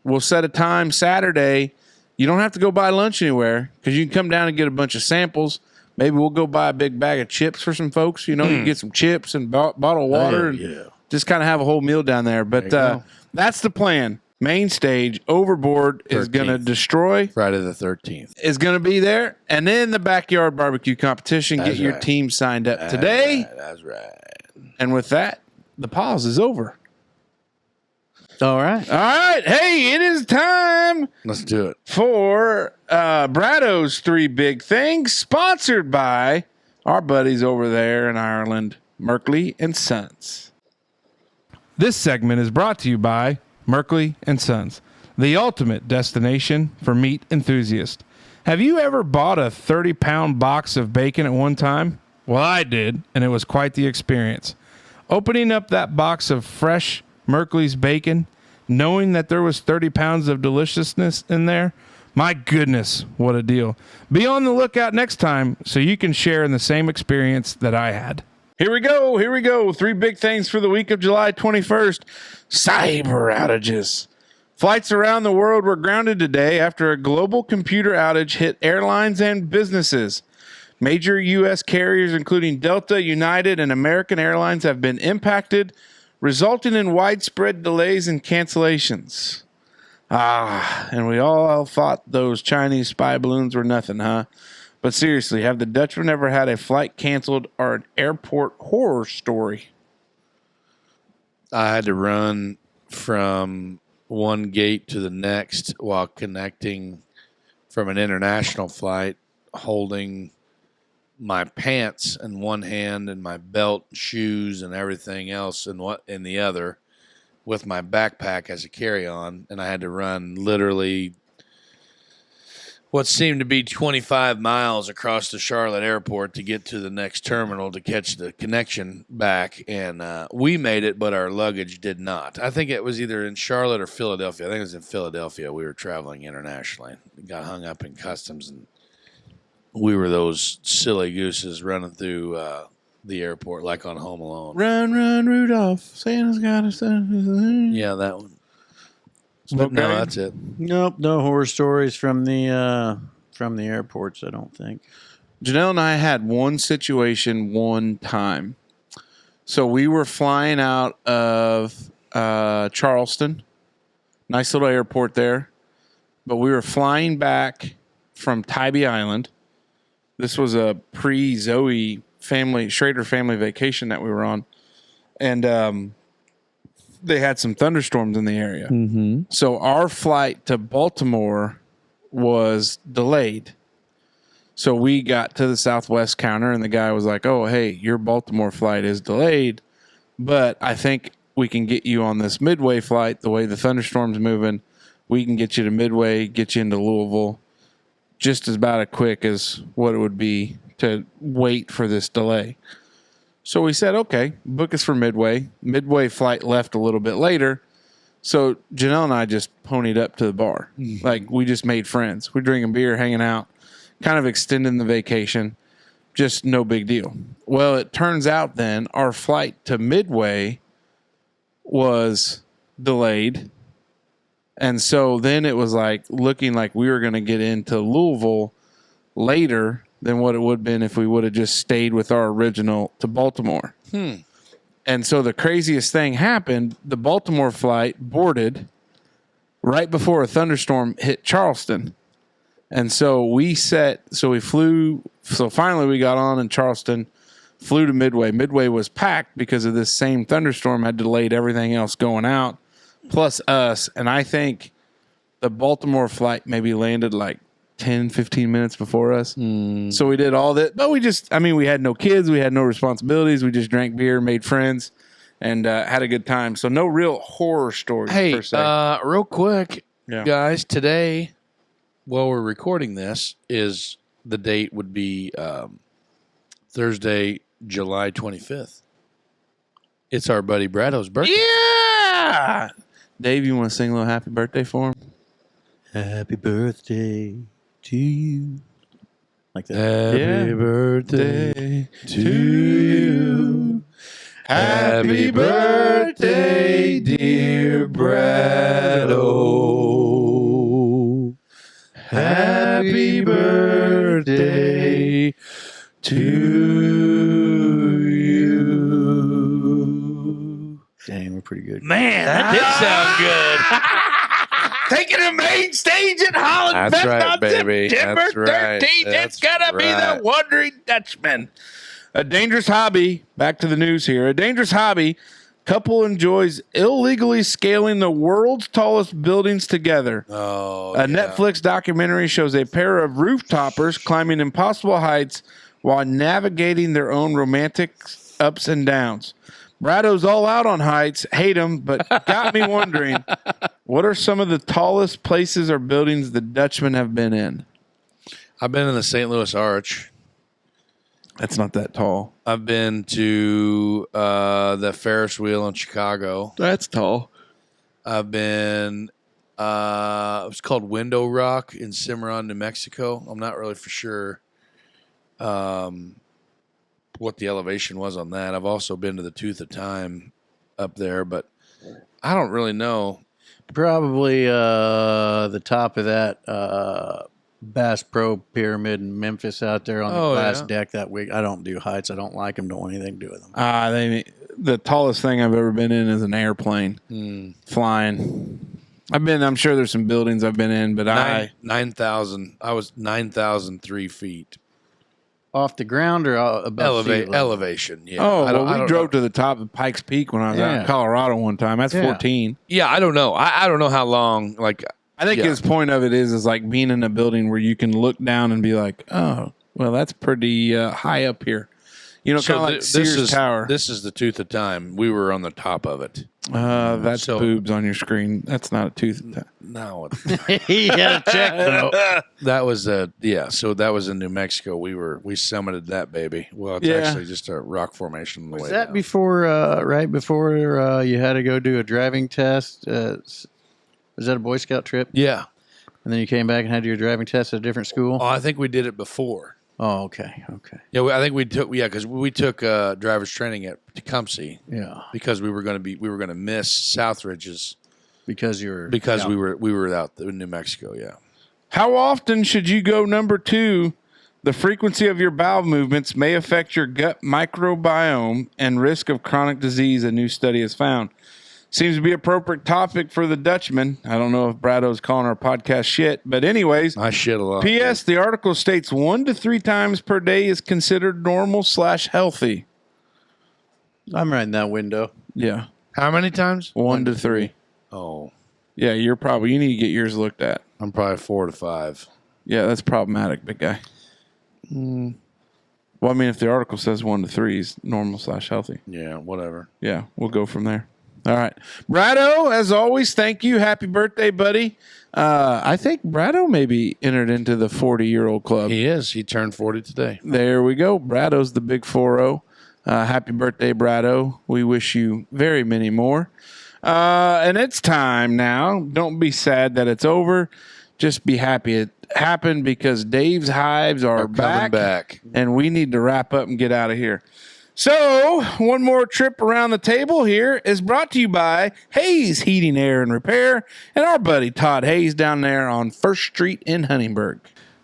will set a time Saturday. You don't have to go buy lunch anywhere because you can come down and get a bunch of samples. Maybe we'll go buy a big bag of chips for some folks. You can get some chips and bottle of water and just kind of have a whole meal down there. But that's the plan. Main stage, Overboard is going to destroy. Friday the 13th. Is going to be there. And then the backyard barbecue competition. Get your team signed up today. That's right. And with that, the pause is over. All right. All right. Hey, it is time. Let's do it. For Brado's Three Big Things, sponsored by our buddies over there in Ireland, Merkley and Sons. This segment is brought to you by Merkley and Sons, the ultimate destination for meat enthusiasts. Have you ever bought a 30-pound box of bacon at one time? Well, I did, and it was quite the experience. Opening up that box of fresh Merkley's bacon, knowing that there was 30 pounds of deliciousness in there, my goodness, what a deal. Be on the lookout next time so you can share in the same experience that I had. Here we go. Three big things for the week of July 21st. Cyber outages. Flights around the world were grounded today after a global computer outage hit airlines and businesses. Major U.S. carriers, including Delta, United, and American Airlines, have been impacted, resulting in widespread delays and cancellations. And we all thought those Chinese spy balloons were nothing, huh? But seriously, have the Dutchmen ever had a flight canceled or an airport horror story? I had to run from one gate to the next while connecting from an international flight, holding my pants in one hand and my belt, shoes, and everything else in the other, with my backpack as a carry-on, and I had to run literally what seemed to be 25 miles across the Charlotte airport to get to the next terminal to catch the connection back. And we made it, but our luggage did not. I think it was either in Charlotte or Philadelphia. I think it was in Philadelphia. We were traveling internationally. We got hung up in customs, and we were those silly gooses running through the airport like on Home Alone. Run, run, Rudolph. Santa's got a son. Yeah, that one. But No, that's it. Nope, no horror stories from the airports. I don't think. Janelle and I had one situation one time. So we were flying out of Charleston, nice little airport there, but we were flying back from Tybee Island. This was a pre-Zoe Schrader family vacation that we were on, and they had some thunderstorms in the area. Mm-hmm. So our flight to Baltimore was delayed. So we got to the Southwest counter, and the guy was like, "Oh, hey, your Baltimore flight is delayed, but I think we can get you on this Midway flight. The way the thunderstorm's moving, we can get you to Midway, get you into Louisville, just as about as quick as what it would be to wait for this delay." So we said, okay, book us for Midway. Midway flight left a little bit later. So Janelle and I just ponied up to the bar. Like, we just made friends. We're drinking beer, hanging out, kind of extending the vacation. Just no big deal. Well, it turns out then our flight to Midway was delayed. And so then it was like looking like we were going to get into Louisville later than what it would have been if we would have just stayed with our original to Baltimore. And so the craziest thing happened. The Baltimore flight boarded right before a thunderstorm hit Charleston. And so we flew. So finally we got on in Charleston, flew to Midway. Midway was packed because of this same thunderstorm had delayed everything else going out, plus us. And I think the Baltimore flight maybe landed like 10, 15 minutes before us. So we did all that. But we had no kids. We had no responsibilities. We just drank beer, made friends, and had a good time. So no real horror stories per se. Real quick, Yeah. guys, today, while we're recording this, the date would be Thursday, July 25th. It's our buddy Brado's birthday. Yeah! Dave, you want to sing a little happy birthday for him? Happy birthday to you. Like that. Happy birthday to you. Happy birthday, dear Brado. Happy birthday to you. Dang, we're pretty good. Man, that did sound good. Taking the main stage at Holland That's Fest right, on baby. September That's right. 13th. It's That's going to be right. the Wondering Dutchmen. A dangerous hobby. Back to the news here. A dangerous hobby. Couple enjoys illegally scaling the world's tallest buildings together. A Netflix documentary shows a pair of roof-toppers climbing impossible heights while navigating their own romantic ups and downs. Brado's all out on heights, hate them, but got me wondering, what are some of the tallest places or buildings the Dutchmen have been in? I've been in the St. Louis Arch. That's not that tall. I've been to the Ferris wheel in Chicago. That's tall. I've been, it's called Window Rock in Cimarron, New Mexico. I'm not really for sure what the elevation was on that. I've also been to the Tooth of Time up there, but I don't really know. Probably the top of that Bass Pro Pyramid in Memphis out there on the glass deck that week. I don't do heights. I don't like them. Don't want anything to do with them. The tallest thing I've ever been in is an airplane flying. I'm sure there's some buildings I've been in, but 9,000. I was 9,003 feet. Off the ground or above sea level? Elevation, yeah. We drove to the top of Pikes Peak when I was out in Colorado one time. That's 14. Yeah, I don't know. I don't know how long. Like, I think his point of it is like being in a building where you can look down and be like, oh, well, that's pretty high up here. You know, kind of like Sears Tower. This is the tooth of time. We were on the top of it. That's boobs on your screen. That's not a tooth of time. No. He had a check, though. That was so that was in New Mexico. We summited that baby. Well, it's actually just a rock formation on the way Was that down. before, right before you had to go do a driving test? Was that a Boy Scout trip? Yeah. And then you came back and had your driving test at a different school? Oh, I think we did it before. Oh, okay. Yeah, I think we took because we took driver's training at Tecumseh. Yeah, because we were going to miss Southridge's because we were out in New Mexico. Yeah. How often should you go number 2? The frequency of your bowel movements may affect your gut microbiome and risk of chronic disease, a new study has found. Seems to be an appropriate topic for the Dutchman. I don't know if Brado's calling our podcast shit, but anyways. I shit a lot. P.S. The article states 1 to 3 times per day is considered normal/healthy. I'm right in that window. Yeah. How many times? 1 to 3. Oh. Yeah, you need to get yours looked at. I'm probably 4 to 5. Yeah, that's problematic, big guy. Well, I mean, if the article says 1 to 3 is normal/healthy. Yeah, whatever. Yeah, we'll go from there. All right. Brado, as always, thank you. Happy birthday, buddy. I think Brado maybe entered into the 40-year-old club. He is. He turned 40 today. There we go. Brado's the big 4-0. Happy birthday, Brado. We wish you very many more. And it's time now. Don't be sad that it's over. Just be happy it happened because Dave's hives are back. And we need to wrap up and get out of here. So, one more trip around the table here is brought to you by Hayes Heating, Air, and Repair and our buddy Todd Hayes down there on 1st Street in Huntingburg.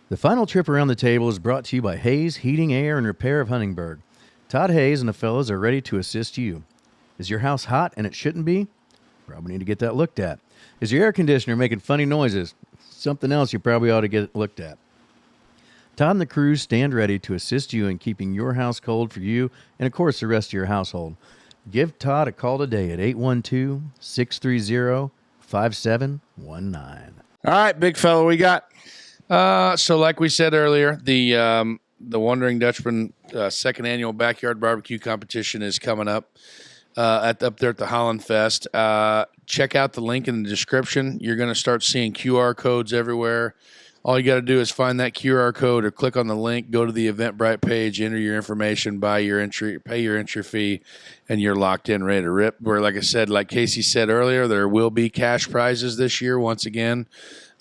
The final trip around the table is brought to you by Hayes Heating, Air, and Repair of Huntingburg. Todd Hayes and the fellows are ready to assist you. Is your house hot and it shouldn't be? Probably need to get that looked at. Is your air conditioner making funny noises? Something else you probably ought to get looked at. Todd and the crew stand ready to assist you in keeping your house cold for you and, of course, the rest of your household. Give Todd a call today at 812-630-5719. All right, big fella, we got. So like we said earlier, the Wondering Dutchman second annual backyard barbecue competition is coming up up there at the Holland Fest. Check out the link in the description. You're going to start seeing QR codes everywhere. All you got to do is find that QR code or click on the link, go to the Eventbrite page, enter your information, buy your entry, pay your entry fee, and you're locked in, ready to rip. Where, like I said, like Casey said earlier, there will be cash prizes this year once again.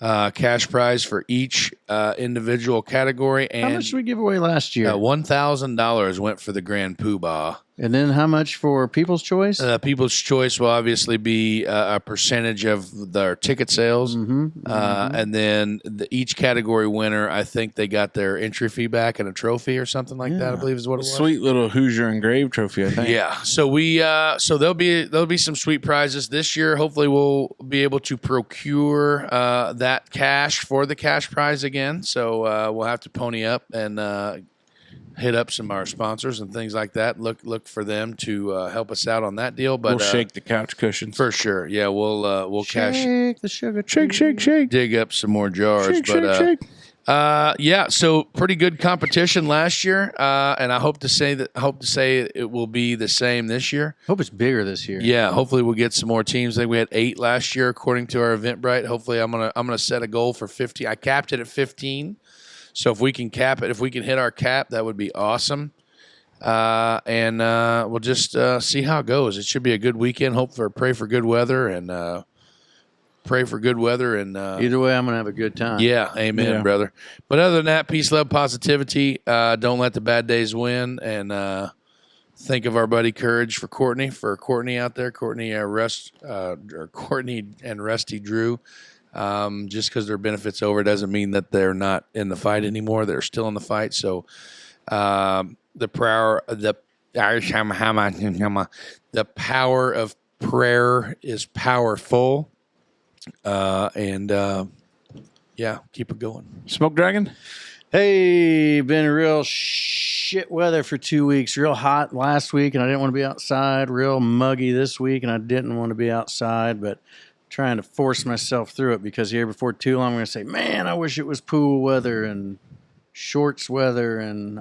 Cash prize for each individual category. And how much did we give away last year? $1,000 went for the Grand Poobah. And then how much for People's Choice? People's Choice will obviously be a percentage of their ticket sales. And then each category winner, I think they got their entry fee back and a trophy or something like that, I believe is what it was. Sweet little Hoosier engraved trophy, I think. Yeah. So so there'll be some sweet prizes this year. Hopefully we'll be able to procure that cash for the cash prize again. So we'll have to pony up and hit up some of our sponsors and things like that. Look for them to help us out on that deal. But we'll shake the couch cushions for sure. Yeah, we'll shake the sugar. Shake. Dig up some more jars. Shake. Yeah. So pretty good competition last year, and I hope to say it will be the same this year. Hope it's bigger this year. Yeah. Hopefully we'll get some more teams. I think we had 8 last year, according to our Eventbrite. Hopefully I'm gonna set a goal for 15. I capped it at 15. So if we can cap it, if we can hit our cap, that would be awesome. And we'll just see how it goes. It should be a good weekend. Pray for good weather and either way, I'm gonna have a good time. Yeah, amen, brother. But other than that, peace, love, positivity. Don't let the bad days win, and think of our buddy Courage for Courtney out there, Courtney and Rusty Drew. Just because their benefit's over doesn't mean that they're not in the fight anymore. They're still in the fight. So the power of prayer is powerful. Yeah, keep it going. Smoke Dragon? Hey, been real shit weather for 2 weeks. Real hot last week, and I didn't want to be outside. Real muggy this week, and I didn't want to be outside, but trying to force myself through it because here before too long I'm going to say, man, I wish it was pool weather and shorts weather and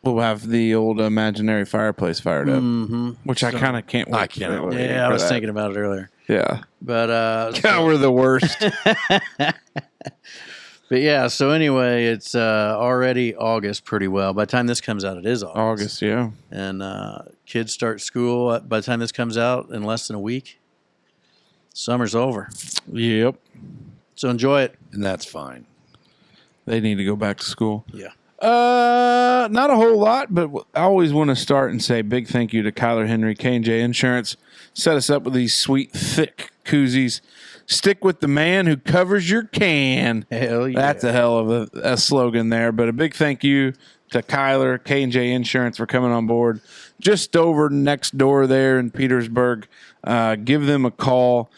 We'll have the old imaginary fireplace fired up, which I So- kind of can't wait. I can't wait. yeah, I was thinking about it earlier. Yeah. But God, we're the worst. But yeah, so anyway, it's already August pretty well. By the time this comes out, it is August, yeah. And kids start school. By the time this comes out, in less than a week, summer's over. Yep. So enjoy it. And that's fine. They need to go back to school. Yeah. Not a whole lot, but I always want to start and say big thank you to Kyler Henry, K&J Insurance. Set us up with these sweet, thick koozies. Stick with the man who covers your can. Hell yeah. That's a hell of a slogan there. But a big thank you to Kyler, K&J Insurance for coming on board. Just over next door there in Petersburg. Give them a call,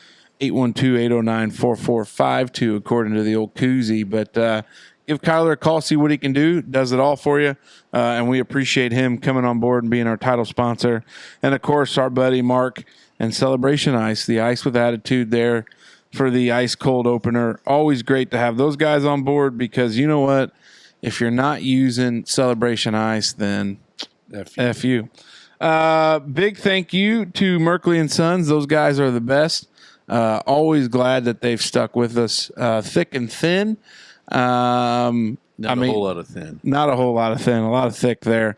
812-809-4452, according to the old koozie. But give Kyler a call, see what he can do. Does it all for you. And we appreciate him coming on board and being our title sponsor. And, of course, our buddy Mark and Celebration Ice, the ice with attitude there for the ice cold opener. Always great to have those guys on board because you know what? If you're not using Celebration Ice, then F you. Big thank you to Merkley and Sons. Those guys are the best. Always glad that they've stuck with us thick and thin. Not a whole lot of thin. Not a whole lot of thin, a lot of thick there.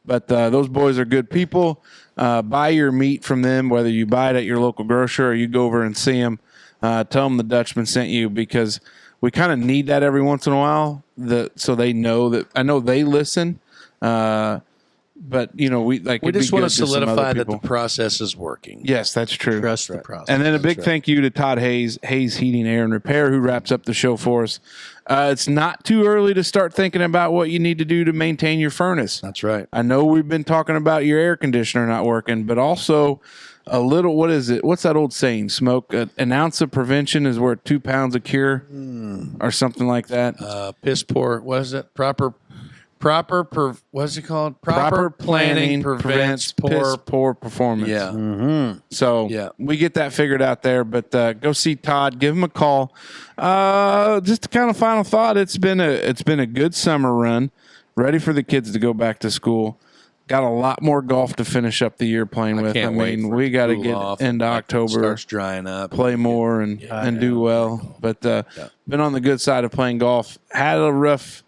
But those boys are good people. Buy your meat from them, whether you buy it at your local grocer or you go over and see them. Tell them the Dutchman sent you because we kind of need that every once in a while so they know that. I know they listen. But, you know, we just want to solidify that the process is working. Yes, that's true. Trust the process. And then a big thank you to Todd Hayes Heating, Air, and Repair, who wraps up the show for us. It's not too early to start thinking about what you need to do to maintain your furnace. That's right. I know we've been talking about your air conditioner not working, but also a little, what is it? What's that old saying? Smoke, an ounce of prevention is worth 2 pounds of cure or something like that. Piss poor. What is it? What's it called? Proper planning prevents piss poor performance. Yeah. So we get that figured out there, but go see Todd, give him a call. Just a kind of final thought. It's been a good summer run, ready for the kids to go back to school. Got a lot more golf to finish up the year playing with. I mean, we got to get into October, starts drying up, play more and do well. But been on the good side of playing golf. Had a rough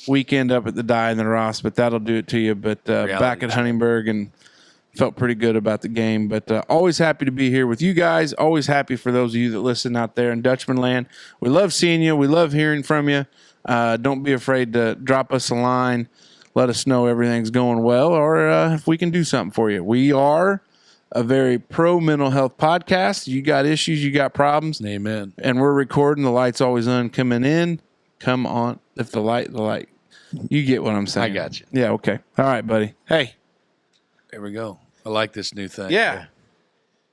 weekend up at the Dye and the Ross, but that'll do it to you. But back at Huntingburg and felt pretty good about the game. But always happy to be here with you guys. Always happy for those of you that listen out there in Dutchman land. We love seeing you. We love hearing from you. Don't be afraid to drop us a line. Let us know everything's going well or if we can do something for you. We are a very pro mental health podcast. You got issues, you got problems. Amen. And we're recording. The light's always on coming in. Come on. If the light. You get what I'm saying. I got you. Yeah, okay. All right, buddy. Hey. There we go. I like this new thing. Yeah.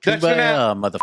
Kumbaya, mother.